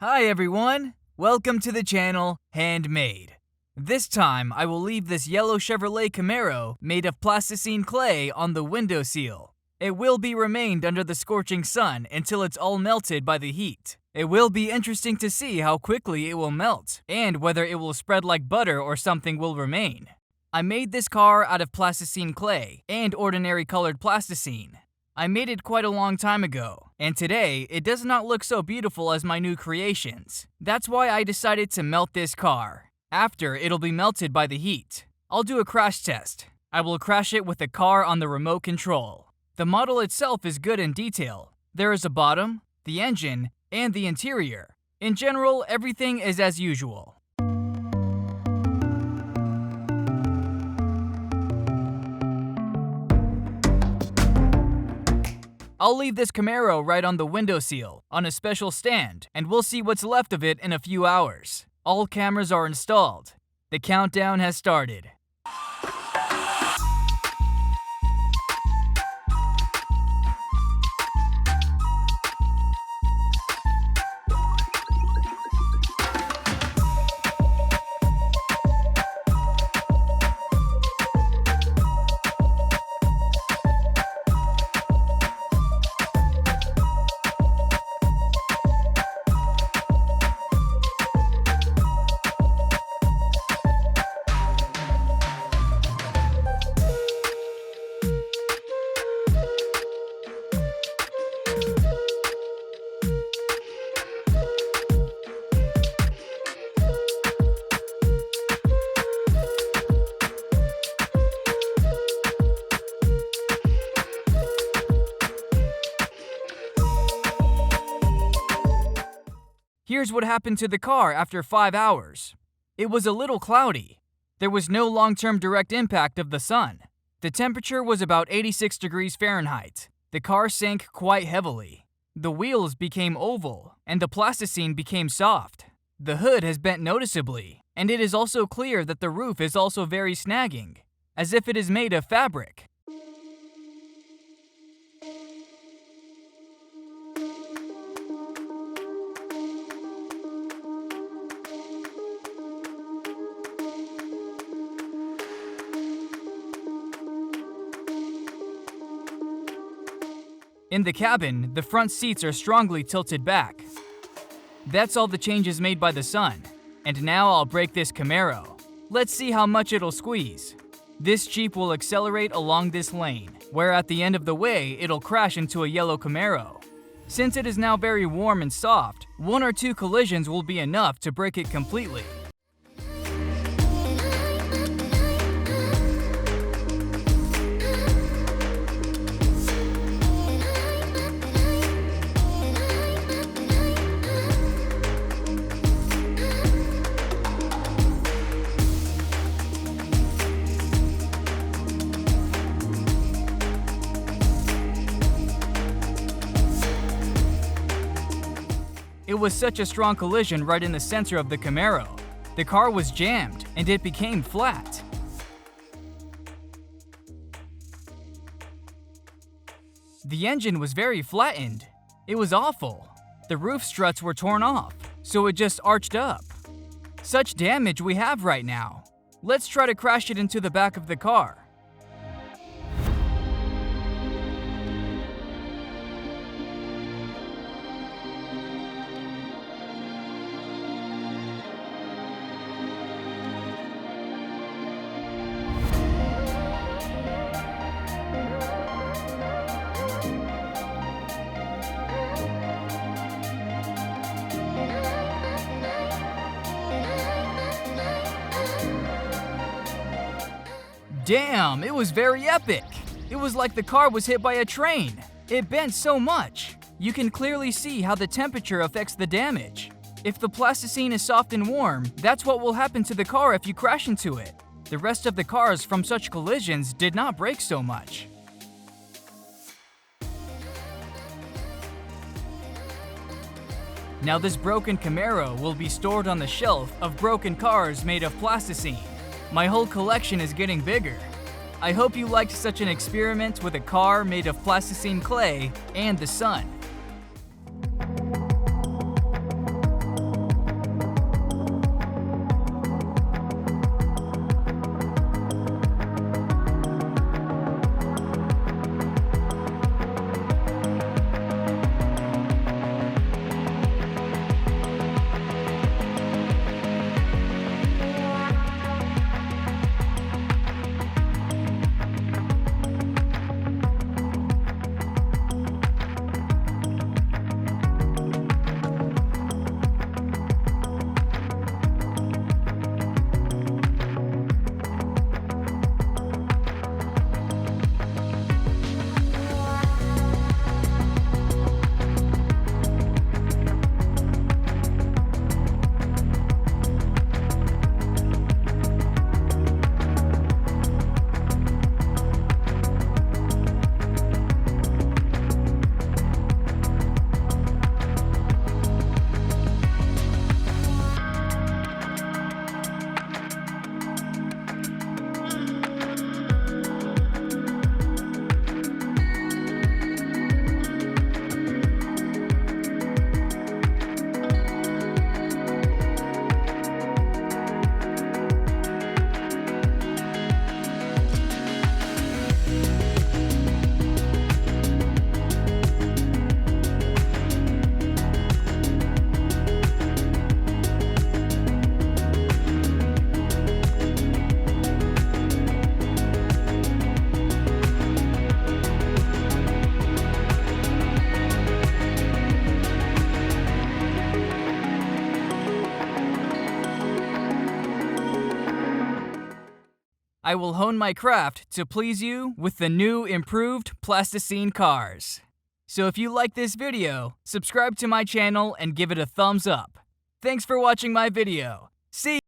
Hi everyone! Welcome to the channel Handmade. This time I will leave this yellow Chevrolet Camaro made of plasticine clay on the windowsill. It will be remained under the scorching sun until it's all melted by the heat. It will be interesting to see how quickly it will melt and whether it will spread like butter or something will remain. I made this car out of plasticine clay and ordinary colored plasticine. I made it quite a long time ago, and today it does not look so beautiful as my new creations. That's why I decided to melt this car. After, it'll be melted by the heat. I'll do a crash test. I will crash it with the car on the remote control. The model itself is good in detail. There is a bottom, the engine, and the interior. In general, everything is as usual. I'll leave this Camaro right on the windowsill, on a special stand, and we'll see what's left of it in a few hours. All cameras are installed. The countdown has started. Here's what happened to the car after 5 hours. It was a little cloudy. There was no long-term direct impact of the sun. The temperature was about 86 degrees Fahrenheit. The car sank quite heavily. The wheels became oval, and the plasticine became soft. The hood has bent noticeably, and it is also clear that the roof is also very snagging, as if it is made of fabric. In the cabin, the front seats are strongly tilted back. That's all the changes made by the sun. And now I'll brake this Camaro. Let's see how much it'll squeeze. This Jeep will accelerate along this lane, where at the end of the way, it'll crash into a yellow Camaro. Since it is now very warm and soft, 1 or 2 collisions will be enough to break it completely. It was such a strong collision right in the center of the Camaro. The car was jammed, and it became flat. The engine was very flattened. It was awful. The roof struts were torn off, so it just arched up. Such damage we have right now. Let's try to crash it into the back of the car. Damn, it was very epic! It was like the car was hit by a train. It bent so much. You can clearly see how the temperature affects the damage. If the plasticine is soft and warm, that's what will happen to the car if you crash into it. The rest of the cars from such collisions did not break so much. Now this broken Camaro will be stored on the shelf of broken cars made of plasticine. My whole collection is getting bigger. I hope you liked such an experiment with a car made of plasticine clay and the sun. I will hone my craft to please you with the new improved plasticine cars. So if you like this video, subscribe to my channel and give it a thumbs up. Thanks for watching my video. See